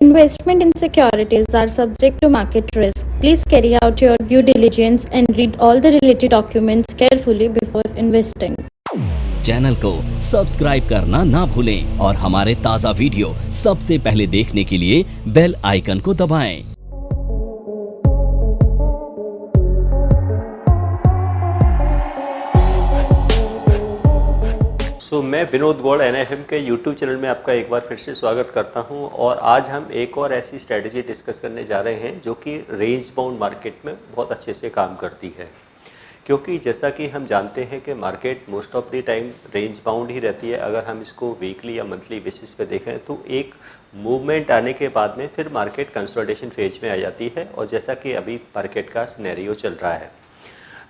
Investment in securities are subject to market risk. Please carry out your due diligence and read all the related documents carefully before investing. Channel को subscribe करना ना भूलें और हमारे ताज़ा video सबसे पहले देखने के लिए बेल आइकन को दबाएं। मैं विनोद गौड़ NIFM के YouTube चैनल में आपका एक बार फिर से स्वागत करता हूं और आज हम एक और ऐसी स्ट्रेटजी डिस्कस करने जा रहे हैं जो कि रेंज बाउंड मार्केट में बहुत अच्छे से काम करती है। क्योंकि जैसा कि हम जानते हैं कि market most of the time range bound ही रहती है। अगर हम इसको वीकली या मंथली बेसिस पे देखें तो एक मूवमेंट आने के बाद में फिर मार्केट कंसोलिडेशन फेज में आ जाती है और जैसा कि अभी मार्केट का सिनेरियो चल रहा है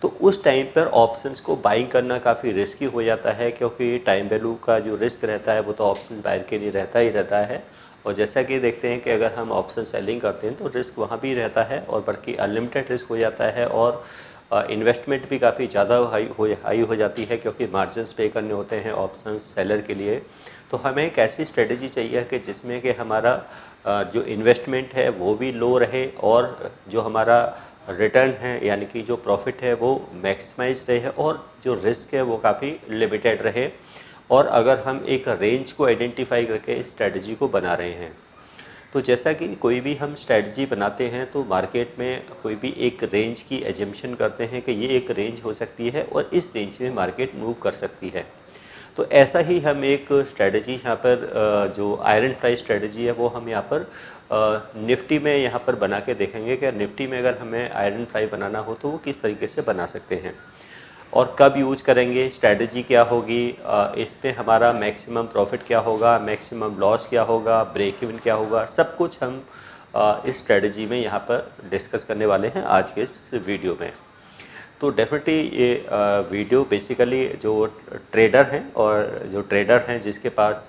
तो उस टाइम पर ऑप्शंस को बाइंग करना काफ़ी रिस्की हो जाता है, क्योंकि टाइम वैल्यू का जो रिस्क रहता है वो तो ऑप्शंस बायर के लिए रहता ही रहता है। और जैसा कि देखते हैं कि अगर हम ऑप्शन सेलिंग करते हैं तो रिस्क वहाँ भी रहता है और बल्कि अनलिमिटेड रिस्क हो जाता है और इन्वेस्टमेंट भी काफ़ी ज़्यादा हाई हो जाती है, क्योंकि मार्जिन्स पे करने होते हैं ऑप्शन सेलर के लिए। तो हमें एक ऐसी स्ट्रेटजी चाहिए कि जिसमें कि हमारा जो इन्वेस्टमेंट है वो भी लो रहे और जो हमारा रिटर्न है यानी कि जो प्रॉफिट है वो मैक्सिमाइज रहे और जो रिस्क है वो काफ़ी लिमिटेड रहे। और अगर हम एक रेंज को आइडेंटिफाई करके इस स्ट्रेटजी को बना रहे हैं तो जैसा कि कोई भी हम स्ट्रेटजी बनाते हैं तो मार्केट में कोई भी एक रेंज की एजम्पशन करते हैं कि ये एक रेंज हो सकती है और इस रेंज में मार्केट मूव कर सकती है। तो ऐसा ही हम एक स्ट्रेटजी यहाँ पर जो आयरन फ्लाई स्ट्रेटजी है वो हम यहाँ पर निफ्टी में यहाँ पर बना के देखेंगे कि निफ्टी में अगर हमें आयरन फ्लाई बनाना हो तो वो किस तरीके से बना सकते हैं और कब यूज करेंगे, स्ट्रेटजी क्या होगी, इसमें हमारा मैक्सिमम प्रॉफिट क्या होगा, मैक्सिमम लॉस क्या होगा, ब्रेक इवन क्या होगा, सब कुछ हम इस स्ट्रेटजी में यहाँ पर डिस्कस करने वाले हैं आज के इस वीडियो में। तो डेफिनेटली ये वीडियो बेसिकली जो ट्रेडर हैं और जो ट्रेडर हैं जिसके पास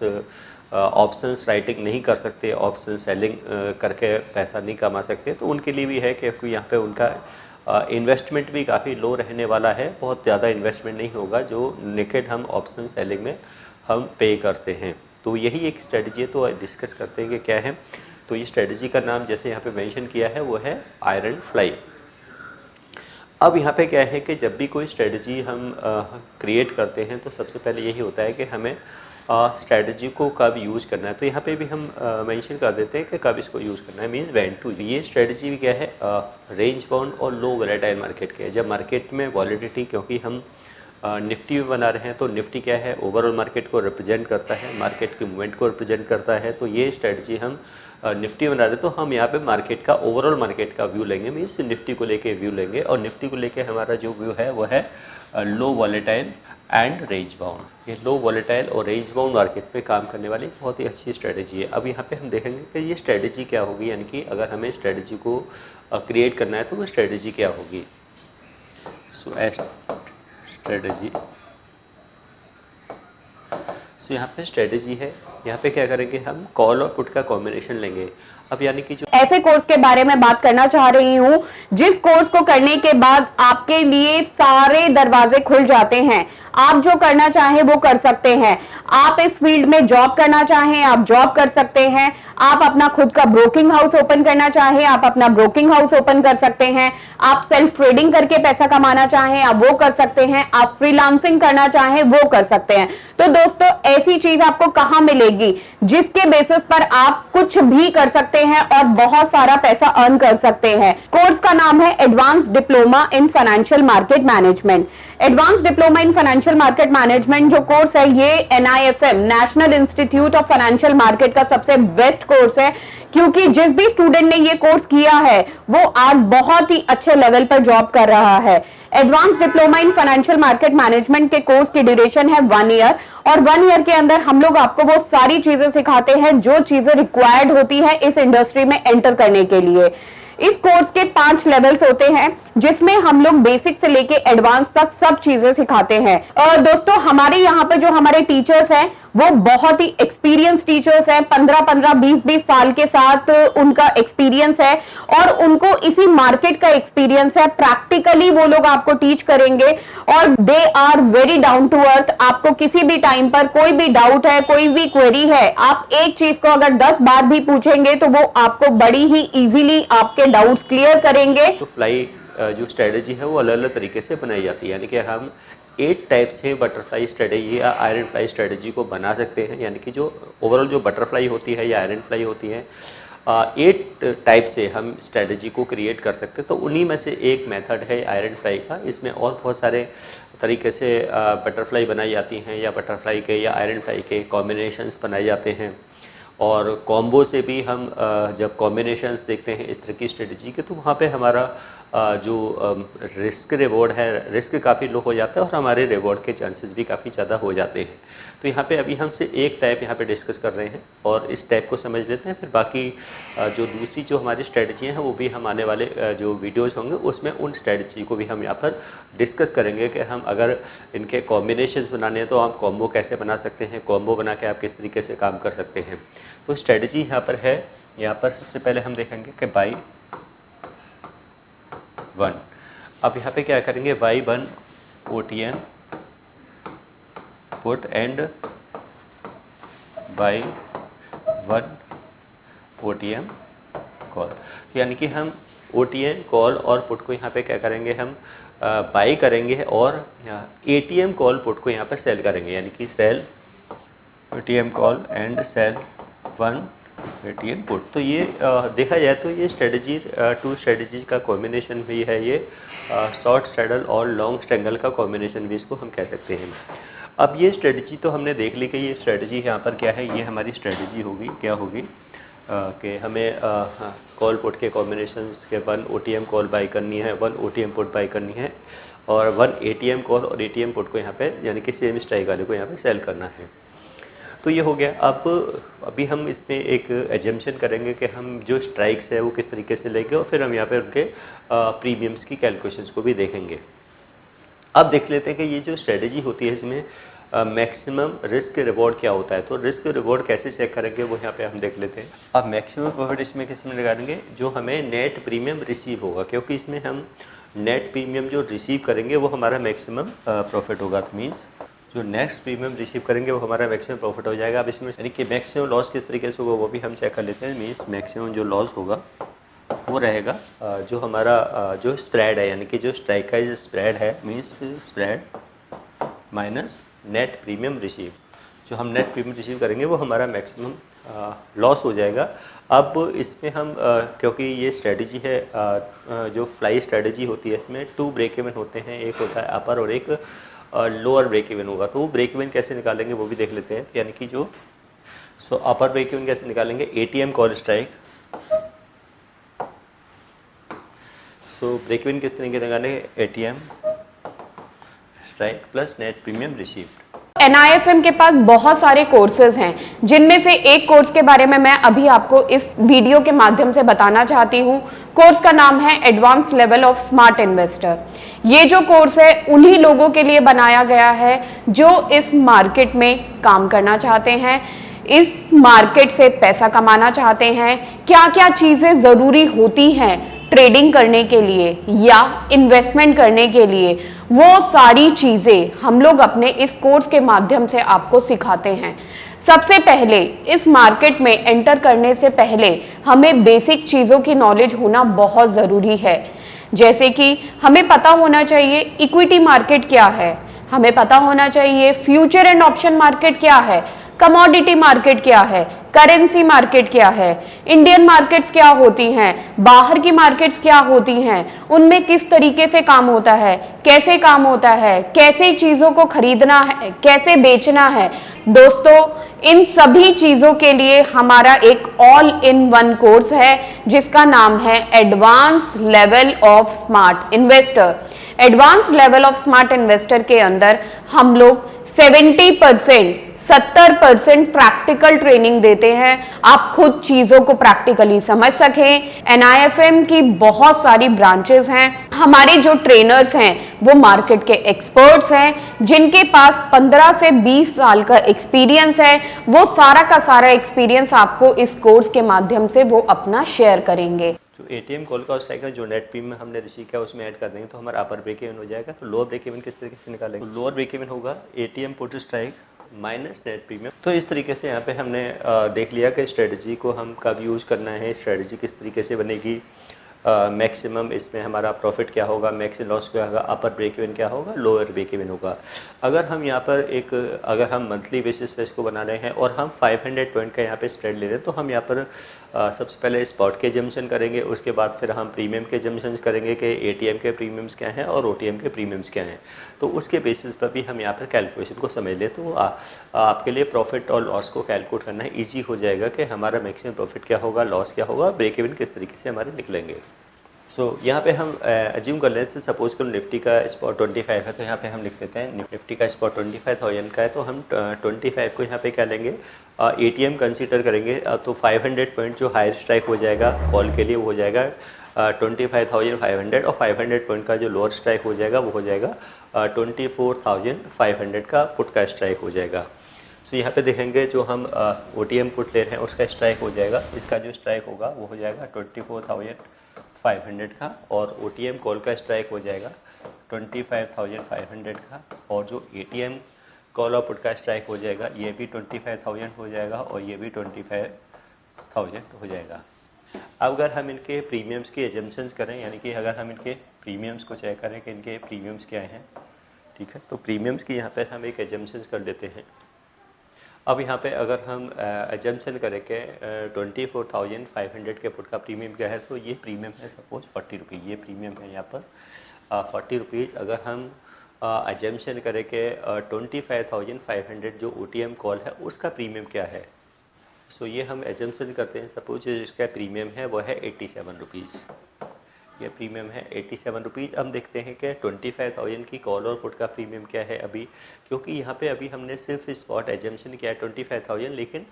ऑप्शंस राइटिंग नहीं कर सकते, ऑप्शन सेलिंग करके पैसा नहीं कमा सकते, तो उनके लिए भी है क्योंकि यहाँ पे उनका इन्वेस्टमेंट भी काफ़ी लो रहने वाला है। बहुत ज़्यादा इन्वेस्टमेंट नहीं होगा जो नेकेड हम ऑप्शन सेलिंग में हम पे करते हैं। तो यही एक स्ट्रेटजी है, तो डिस्कस करते हैं कि क्या है। तो ये स्ट्रेटजी का नाम जैसे यहाँ पे मेंशन किया है वो है आयरन फ्लाई। अब यहाँ पे क्या है कि जब भी कोई स्ट्रेटजी हम क्रिएट करते हैं तो सबसे पहले यही होता है कि हमें स्ट्रेटजी को कब यूज़ करना है। तो यहाँ पे भी हम मेंशन कर देते हैं कि कब इसको यूज़ करना है, मींस व्हेन टू। ये स्ट्रेटजी भी क्या है, रेंज बाउंड और लो वोलेटाइल मार्केट के। जब मार्केट में वॉलेटिलिटी, क्योंकि हम निफ्टी में बना रहे हैं तो निफ्टी क्या है, ओवरऑल मार्केट को रिप्रेजेंट करता है, मार्केट के मूवमेंट को रिप्रेजेंट करता है। तो ये स्ट्रेटजी हम निफ्टी बना रहे हैं तो हम यहाँ पे मार्केट का ओवरऑल मार्केट का व्यू लेंगे, मीन्स निफ्टी को लेके व्यू लेंगे और निफ्टी को लेके हमारा जो व्यू है वो है लो वॉलेटाइल एंड रेंज बाउंड। ये लो वॉलेटाइल और रेंज बाउंड मार्केट पे काम करने वाली बहुत ही अच्छी स्ट्रेटजी है। अब यहाँ पे हम देखेंगे कि ये स्ट्रेटजी क्या होगी, यानी कि अगर हमें स्ट्रेटजी को क्रिएट करना है तो वो स्ट्रेटजी क्या होगी। सो स्ट्रेटजी, तो यहाँ पे स्ट्रेटजी है, यहाँ पे क्या करेंगे हम कॉल और पुट का कॉम्बिनेशन लेंगे। अब यानी कि जो ऐसे कोर्स के बारे में बात करना चाह रही हूँ जिस कोर्स को करने के बाद आपके लिए सारे दरवाजे खुल जाते हैं, आप जो करना चाहें वो कर सकते हैं। आप इस फील्ड में जॉब करना चाहें आप जॉब कर सकते हैं, आप अपना खुद का ब्रोकिंग हाउस ओपन करना चाहें आप अपना ब्रोकिंग हाउस ओपन कर सकते हैं, आप सेल्फ ट्रेडिंग करके पैसा कमाना चाहें आप वो कर सकते हैं, आप फ्रीलांसिंग करना चाहें वो कर सकते हैं। तो दोस्तों ऐसी चीज आपको कहां मिलेगी जिसके बेसिस पर आप कुछ भी कर सकते हैं और बहुत सारा पैसा अर्न कर सकते हैं। कोर्स का नाम है advance diploma in financial market management. Advance diploma in financial market management जो कोर्स है ये NIFM national institute of financial market का सबसे बेस्ट कोर्स है, क्योंकि जिस भी स्टूडेंट ने ये कोर्स किया है वो आज बहुत ही अच्छे लेवल पर जॉब कर रहा है। Advance diploma in financial market management के कोर्स की ड्यूरेशन है 1 ईयर और 1 ईयर के अंदर हम लोग आपको वो सारी चीजें सिखाते हैं जो चीजें रिक्वायर्ड होती है इस इंडस्ट्री में एंटर करने के लिए। इस कोर्स के 5 लेवल्स होते हैं जिसमें हम लोग बेसिक से लेके एडवांस तक सब चीजें सिखाते हैं। और दोस्तों हमारे यहाँ पे जो हमारे टीचर्स हैं वो बहुत ही एक्सपीरियंस टीचर्स हैं, 15-15, 20-20 साल के साथ उनका एक्सपीरियंस है और उनको इसी मार्केट का एक्सपीरियंस है। प्रैक्टिकली वो लोग आपको टीच करेंगे और they are very down to earth. आपको किसी भी टाइम पर कोई भी डाउट है, कोई भी क्वेरी है, आप एक चीज को अगर 10 बार भी पूछेंगे तो वो आपको बड़ी ही इजीली आपके डाउट्स क्लियर करेंगे। तो फ्लाई जो स्ट्रेटेजी है वो अलग अलग तरीके से बनाई जाती है, यानी कि हम 8 टाइप से बटरफ्लाई स्ट्रेटेजी या आयरन फ्लाई स्ट्रेटेजी को बना सकते हैं। यानी कि जो ओवरऑल जो बटरफ्लाई होती है या आयरन फ्लाई होती है, 8 टाइप से हम स्ट्रेटेजी को क्रिएट कर सकते हैं। तो उन्हीं में से एक मेथड है आयरन फ्लाई का। इसमें और बहुत सारे तरीके से बटरफ्लाई बनाई जाती हैं या बटरफ्लाई के या आयरन फ्लाई के कॉम्बिनेशंस बनाए जाते हैं। और कॉम्बो से भी हम जब कॉम्बिनेशंस देखते हैं इस तरह की स्ट्रेटजी के, तो वहाँ पे हमारा जो रिस्क रिवॉर्ड है, रिस्क काफ़ी लो हो जाता है और हमारे रिवॉर्ड के चांसेस भी काफ़ी ज़्यादा हो जाते हैं। तो यहाँ पे अभी हमसे एक टाइप यहाँ पे डिस्कस कर रहे हैं और इस टाइप को समझ लेते हैं। फिर बाकी जो दूसरी जो हमारी स्ट्रेटजी हैं वो भी हम आने वाले जो वीडियोज़ होंगे उसमें उन स्ट्रेटजी को भी हम यहाँ पर डिस्कस करेंगे कि हम अगर इनके कॉम्बिनेशंस बनाने हैं तो आप कॉम्बो कैसे बना सकते हैं, कॉम्बो बना के आप किस तरीके से काम कर सकते हैं। तो स्ट्रेटजी यहाँ पर है। यहाँ पर सबसे पहले हम देखेंगे कि बाई 1। अब यहाँ पे क्या करेंगे, Y1 OTM put and Y1 OTM call. यानी कि हम OTM कॉल और पुट को यहाँ पे क्या करेंगे, हम बाई करेंगे और ATM कॉल पुट को यहाँ पर सेल करेंगे। यानी कि sell ATM call and sell 1 ATM put. तो ये देखा जाए तो ये स्ट्रेटजी 2 स्ट्रेटजी का कॉम्बिनेशन भी है। ये शॉर्ट स्ट्रैडल और लॉन्ग स्ट्रैंगल का कॉम्बिनेशन भी इसको हम कह सकते हैं। अब ये स्ट्रेटजी तो हमने देख ली कि ये स्ट्रेटजी यहाँ पर क्या है। ये हमारी स्ट्रेटजी होगी, क्या होगी कि हमें कॉल पुट के कॉम्बिनेशंस के 1 OTM कॉल बाई करनी है, 1 OTM पुट बाई करनी है और 1 ATM कॉल और ATM पुट को यहाँ पे यानी कि सेम स्ट्राइक वाले को यहाँ पे सेल करना है। तो ये हो गया। अब अभी हम इसमें एक एजम्पशन करेंगे कि हम जो स्ट्राइक्स है वो किस तरीके से लेंगे और फिर हम यहाँ पे उनके प्रीमियम्स की कैलकुलेशंस को भी देखेंगे। अब देख लेते हैं कि ये जो स्ट्रेटजी होती है इसमें मैक्सिमम रिस्क रिवॉर्ड क्या होता है। तो रिस्क रिवॉर्ड कैसे चेक करेंगे वो यहाँ पे हम देख लेते हैं। अब मैक्सिमम प्रॉफिट इसमें किसमें निकालेंगे, जो हमें नेट प्रीमियम रिसीव होगा, क्योंकि इसमें हम नेट प्रीमियम जो रिसीव करेंगे वो हमारा मैक्सिमम प्रॉफिट होगा। तो मीन्स जो नेक्स्ट प्रीमियम रिसीव करेंगे वो हमारा मैक्सिमम प्रॉफिट हो जाएगा। अब इसमें यानी कि मैक्सिमम लॉस किस तरीके से होगा वो भी हम चेक कर लेते हैं। मीन्स मैक्सिमम जो लॉस होगा वो रहेगा जो हमारा जो स्प्रेड है, यानी कि जो स्ट्राइक का जो स्प्रेड है, means spread minus net premium receive. जो हम नेट प्रीमियम रिसीव करेंगे वो हमारा मैक्सिमम लॉस हो जाएगा। अब इसमें हम क्योंकि ये स्ट्रेटजी है जो फ्लाई स्ट्रेटजी होती है, इसमें 2 ब्रेक इवन होते हैं, एक होता है अपर और एक लोअर ब्रेक इवन होगा। तो वो ब्रेक इवन कैसे निकालेंगे वो भी देख लेते हैं। यानी कि जो अपर ब्रेक इवन कैसे निकालेंगे, ATM कॉल स्ट्राइक। तो ब्रेक इवन किस तरीके से निकालेंगे, ATM strike plus net premium received. NIFM के पास बहुत सारे कोर्सेज हैं, जिनमें से एक कोर्स के बारे में मैं अभी आपको इस वीडियो के माध्यम से बताना चाहती हूँ। कोर्स का नाम है advance level of smart investor. ये जो कोर्स है उन्हीं लोगों के लिए बनाया गया है जो इस मार्केट में काम करना चाहते हैं, इस मार्केट से पैसा कमाना चाहते हैं। क्या क्या चीजें जरूरी होती हैं ट्रेडिंग करने के लिए या इन्वेस्टमेंट करने के लिए, वो सारी चीजें हम लोग अपने इस कोर्स के माध्यम से आपको सिखाते हैं। सबसे पहले इस मार्केट में एंटर करने से पहले हमें बेसिक चीजों की नॉलेज होना बहुत जरूरी है। जैसे कि हमें पता होना चाहिए इक्विटी मार्केट क्या है, हमें पता होना चाहिए फ्यूचर एंड ऑप्शन मार्केट क्या है, कमोडिटी मार्केट क्या है, करेंसी मार्केट क्या है, इंडियन मार्केट्स क्या होती हैं, बाहर की मार्केट्स क्या होती हैं, उनमें किस तरीके से काम होता है, कैसे काम होता है, कैसे चीजों को खरीदना है, कैसे बेचना है। दोस्तों, इन सभी चीजों के लिए हमारा एक ऑल इन वन कोर्स है जिसका नाम है advance level of smart investor. Advance level of smart investor के अंदर हम लोग 70% 70% प्रैक्टिकल ट्रेनिंग देते हैं, आप खुद चीजों को प्रैक्टिकली समझ सकें। NIFM की बहुत सारी ब्रांचेस हैं। हमारे जो ट्रेनर्स हैं वो मार्केट के एक्सपर्ट्स हैं, जिनके पास 15 से 20 साल का एक्सपीरियंस है। वो सारा का सारा एक्सपीरियंस आपको इस कोर्स के माध्यम से वो अपना शेयर करेंगे। तो ATM कॉल का स्ट्राइक जो नेट प्रीमियम हमने रिसीव किया उसमें ऐड कर देंगे तो हमारा अपर ब्रेक इवन हो जाएगा। तो लोअर ब्रेक इवन किस तरीके से निकालेंगे? तो लोअर ब्रेक इवन होगा ATM put strike minus net premium. तो इस तरीके से यहाँ पे हमने देख लिया कि स्ट्रेटजी को हम कब यूज़ करना है, स्ट्रेटजी किस तरीके से बनेगी, मैक्सिमम इसमें हमारा प्रॉफिट क्या होगा, मैक्स लॉस क्या होगा, अपर ब्रेक इवन क्या होगा, लोअर ब्रेक इवन होगा। अगर हम यहाँ पर अगर हम मंथली बेसिस पे इसको बना रहे हैं और हम 500 पॉइंट का यहाँ पे स्प्रेड ले रहे हैं तो हम यहाँ पर सबसे पहले स्पॉट के जम्पशन करेंगे, उसके बाद फिर हम प्रीमियम के जम्पशन करेंगे कि ATM के प्रीमियम्स क्या हैं और OTM के प्रीमियम्स क्या हैं। तो उसके बेसिस पर भी हम यहाँ पर कैलकुलेशन को समझ लें तो आपके लिए प्रॉफिट और लॉस को कैलकुलेट करना ईजी हो जाएगा कि हमारा मैक्सिमम प्रॉफिट क्या होगा, लॉस क्या होगा, ब्रेक इवन किस तरीके से हमारे निकलेंगे। यहाँ पे हम एज्यूम कर लेते हैं, सपोज करो निफ्टी का स्पॉट 25 है तो यहाँ पे हम लिख देते हैं निफ्टी का स्पॉट 25,000 का है तो हम 25 को यहाँ पे क्या लेंगे, ATM कंसीडर करेंगे। तो 500 पॉइंट जो हायर स्ट्राइक हो जाएगा कॉल के लिए वो हो जाएगा 25,500 और 500 पॉइंट का जो लोअर स्ट्राइक हो जाएगा वो हो जाएगा 24,500 का पुट का स्ट्राइक हो जाएगा। तो यहाँ पे देखेंगे जो हम OTM पुट ले रहे हैं उसका स्ट्राइक हो जाएगा, इसका जो स्ट्राइक होगा वो हो जाएगा 24,500 का और OTM कॉल का स्ट्राइक हो जाएगा 25,500 का और जो ATM कॉल और पुट का स्ट्राइक हो जाएगा ये भी 25,000 हो जाएगा और ये भी 25,000 हो जाएगा। अब अगर हम इनके प्रीमियम्स की एजम्पशंस करें, यानी कि अगर हम इनके प्रीमियम्स को चेक करें कि इनके प्रीमियम्स क्या हैं, ठीक है, तो प्रीमियम्स की यहाँ पर हम एक एजम्पशंस कर लेते हैं। अब यहाँ पे अगर हम एजम्पशन करें कि 24,500 के पुट का प्रीमियम क्या है तो ये प्रीमियम है सपोज 40 रुपये, ये प्रीमियम है यहाँ पर 40 रुपीज़। अगर हम एजम्पशन करें कि 25,500 जो OTM कॉल है उसका प्रीमियम क्या है, सो ये हम एजम्पशन करते हैं। सपोज इसका प्रीमियम है वो है 87 रुपीज़, ये प्रीमियम है 87 रुपीज़। हम देखते हैं कि 25,000 की कॉल और पुट का प्रीमियम क्या है अभी, क्योंकि यहाँ पे अभी हमने सिर्फ स्पॉट एजम्पशन किया है 25,000, लेकिन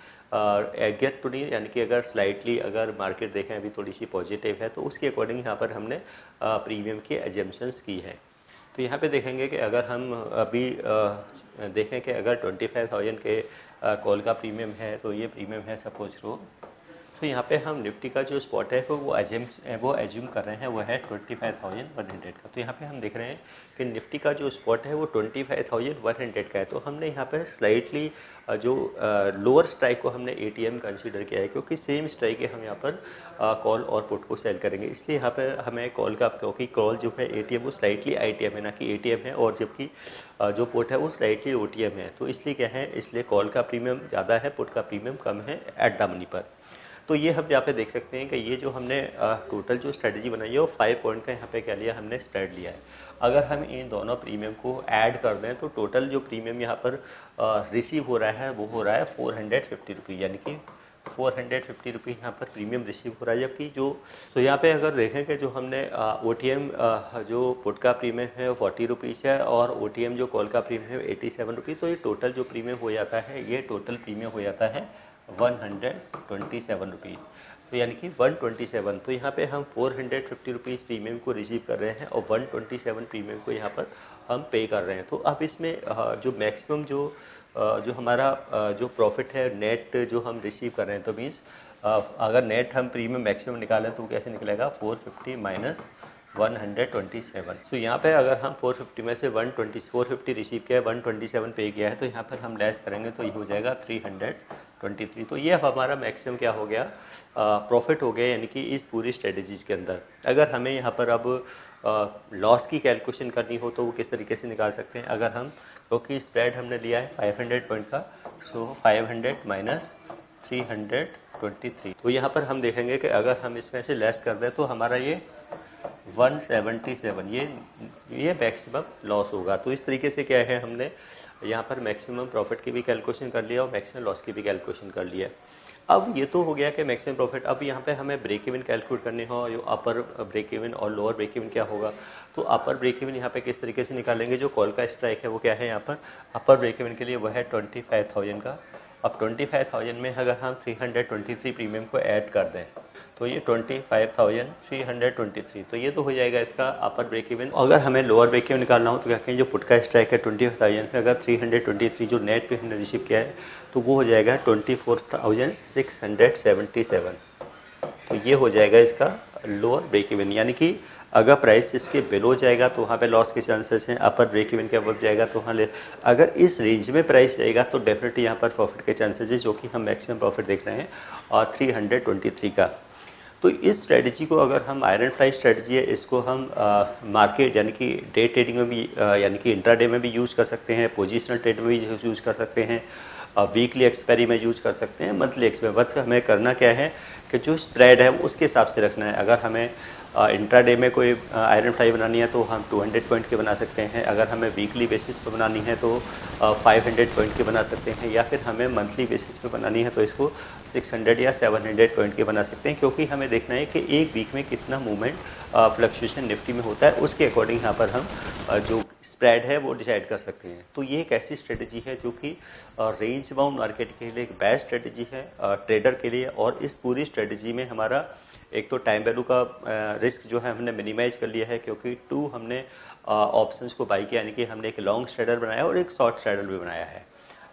गेट टू डी यानी कि अगर स्लाइटली अगर मार्केट देखें अभी थोड़ी सी पॉजिटिव है तो उसके अकॉर्डिंग यहाँ पर हमने प्रीमियम की एजम्पशंस की है। तो यहाँ पे देखेंगे कि अगर हम अभी देखें कि अगर 25,000 के कॉल का प्रीमियम है तो ये प्रीमियम है सपोज रो। तो यहाँ पे हम निफ्टी का जो स्पॉट है वो एज्यूम कर रहे हैं वो है 25,100 का। तो यहाँ पे हम देख रहे हैं कि निफ्टी का जो स्पॉट है वो 25,100 का है। तो हमने यहाँ पे स्लाइटली जो लोअर स्ट्राइक को हमने ATM कंसीडर किया है, क्योंकि सेम स्ट्राइक है हम यहाँ पर कॉल और पुट को सेल करेंगे, इसलिए यहाँ पर हमें कॉल का, क्योंकि कॉल जो है ATM वो स्लाइटली ITM है ना कि ATM है, और जबकि जो पुट है वो स्लाइटली OTM है। तो इसलिए क्या है, इसलिए कॉल का प्रीमियम ज़्यादा है, पुट का प्रीमियम कम है एट द मनी पर। तो ये हम यहाँ पे देख सकते हैं कि ये जो हमने टोटल जो स्ट्रेटजी बनाई है वो 5 पॉइंट का यहाँ पे क्या लिया हमने, स्प्रेड लिया है। अगर हम इन दोनों प्रीमियम को ऐड कर दें तो टोटल जो प्रीमियम यहाँ पर रिसीव हो रहा है वो हो रहा है 450 रुपये, यानी कि 450 रुपये यहाँ पर प्रीमियम रिसीव हो रहा है। जबकि जो तो यहाँ पे अगर देखें कि जो हमने OTM जो पुट का प्रीमियम है वो 40 रुपीज़ है और OTM जो कॉल का प्रीमियम है 87 रुपीज़। तो ये टोटल जो प्रीमियम हो जाता है, ये टोटल प्रीमियम हो जाता है 127 रुपीज़। तो यानी कि 127, तो यहाँ पे हम 450 रुपीज़ प्रीमियम को रिसीव कर रहे हैं और 127 प्रीमियम को यहाँ पर हम पे कर रहे हैं। तो अब इसमें जो मैक्सिमम जो हमारा जो प्रॉफिट है नेट जो हम रिसीव कर रहे हैं, तो मीन्स अगर नेट हम प्रीमियम मैक्सिमम निकालें तो कैसे निकलेगा, 450 माइनस 127। तो यहाँ पे अगर हम 450 में से 450 रिसीव किया है, 127 पे किया है, तो यहाँ पर हम लेस करेंगे तो ये हो जाएगा 323। तो ये हमारा मैक्सिमम क्या हो गया, प्रॉफिट हो गया, यानी कि इस पूरी स्ट्रेटजीज़ के अंदर। अगर हमें यहाँ पर अब लॉस की कैलकुलेशन करनी हो तो वो किस तरीके से निकाल सकते हैं। अगर हम, क्योंकि स्प्रेड हमने लिया है 500 पॉइंट का, सो 500 माइनस 323, तो यहाँ पर हम देखेंगे कि अगर हम इसमें से लेस कर दें तो हमारा ये 177, ये मैक्सिमम लॉस होगा। तो इस तरीके से क्या है, हमने यहाँ पर मैक्सिमम प्रॉफिट की भी कैलकुलेशन कर लिया और मैक्सिमम लॉस की भी कैलकुलेशन कर लिया। अब ये तो हो गया कि मैक्सिमम प्रॉफिट। अब यहाँ पे हमें ब्रेक इवन कैलकुलेट करने हो, जो अपर ब्रेक इवन और लोअर ब्रेक इवन क्या होगा। तो अपर ब्रेक इवन यहाँ पे किस तरीके से निकालेंगे, जो कॉल का स्ट्राइक है वो क्या है यहाँ पर अपर ब्रेक इवन के लिए, वो है 25,000 का। अब 25,000 में अगर हम 323 प्रीमियम को ऐड कर दें तो ये 25,323, तो ये तो हो जाएगा इसका अपर ब्रेक इवन। अगर हमें लोअर ब्रेक इवन निकालना हो तो क्या कहें, जो पुट का स्ट्राइक है 25,000 में अगर 323 जो नेट पे हमने रिसीव किया है तो वो हो जाएगा 24,677। तो ये हो जाएगा इसका लोअर ब्रेक इवन, यानी कि अगर प्राइस इसके बिलो जाएगा तो वहाँ पे लॉस के चांसेस हैं, अपर ब्रेक इवन के अबव जाएगा तो वहाँ ले, अगर इस रेंज में प्राइस जाएगा तो डेफिनेटली यहाँ पर प्रॉफिट के चांसेस है, जो कि हम मैक्सिमम प्रॉफिट देख रहे हैं और 323 का। तो इस स्ट्रेटजी को अगर हम आयरन फ्लाई स्ट्रेटजी है, इसको हम मार्केट यानी कि डे ट्रेडिंग में भी यानी कि इंट्राडे में भी यूज़ कर सकते हैं, पोजिशनल ट्रेड में भी यूज़ कर सकते हैं, वीकली एक्सपायरी में यूज़ कर सकते हैं, मंथली एक्सपायरी। बस हमें करना क्या है कि जो स्प्रेड है उसके हिसाब से रखना है। अगर हमें इंट्राडे में कोई आयरन फ्लाई बनानी है तो हम 200 पॉइंट के बना सकते हैं, अगर हमें वीकली बेसिस पे बनानी है तो 500 पॉइंट के बना सकते हैं, या फिर हमें मंथली बेसिस पे बनानी है तो इसको 600 या 700 पॉइंट के बना सकते हैं, क्योंकि हमें देखना है कि एक वीक में कितना मूवमेंट फ्लक्चुएशन निफ्टी में होता है, उसके अकॉर्डिंग यहाँ पर हम जो स्प्रेड है वो डिसाइड कर सकते हैं। तो ये एक ऐसी स्ट्रेटजी है जो कि रेंज बाउंड मार्केट के लिए एक बेस्ट स्ट्रेटजी है ट्रेडर के लिए। और इस पूरी स्ट्रेटजी में हमारा एक तो टाइम वैल्यू का रिस्क जो है हमने मिनिमाइज कर लिया है, क्योंकि हमने ऑप्शंस को बाई किया, यानी कि हमने एक लॉन्ग स्ट्रैडल बनाया और एक शॉर्ट स्ट्रैडल भी बनाया है।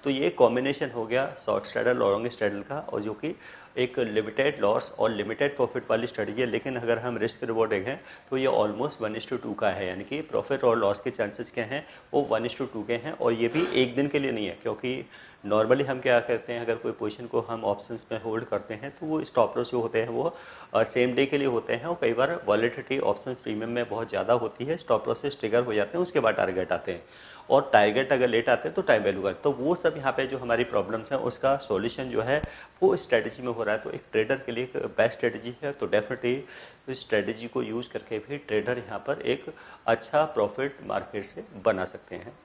तो ये कॉम्बिनेशन हो गया शॉर्ट स्ट्रैडल और लॉन्ग स्ट्रैडल का, और जो कि एक लिमिटेड लॉस और लिमिटेड प्रॉफिट वाली स्ट्रेटजी है। लेकिन अगर हम रिस्क रिवॉर्ड देखें तो ये ऑलमोस्ट 1:2 का है, यानी कि प्रॉफिट और लॉस के चांसेस क्या हैं वो 1:2 के हैं। और ये भी एक दिन के लिए नहीं है, क्योंकि नॉर्मली हम क्या करते हैं, अगर कोई पोजीशन को हम ऑप्शंस में होल्ड करते हैं तो वो स्टॉप लॉस जो होते हैं वो सेम डे के लिए होते हैं, और कई बार वॉलेटिलिटी ऑप्शंस प्रीमियम में बहुत ज़्यादा होती है, स्टॉप लॉसेस ट्रिगर हो जाते हैं, उसके बाद टारगेट आते हैं, और टारगेट अगर लेट आते हैं तो टाइम वैल्यू का। तो वो सब यहाँ पे जो हमारी प्रॉब्लम्स हैं उसका सॉल्यूशन जो है वो स्ट्रेटजी में हो रहा है। तो एक ट्रेडर के लिए एक बेस्ट स्ट्रेटजी है। तो डेफिनेटली इस स्ट्रेटजी को यूज़ करके भी ट्रेडर यहाँ पर एक अच्छा प्रॉफिट मार्केट से बना सकते हैं।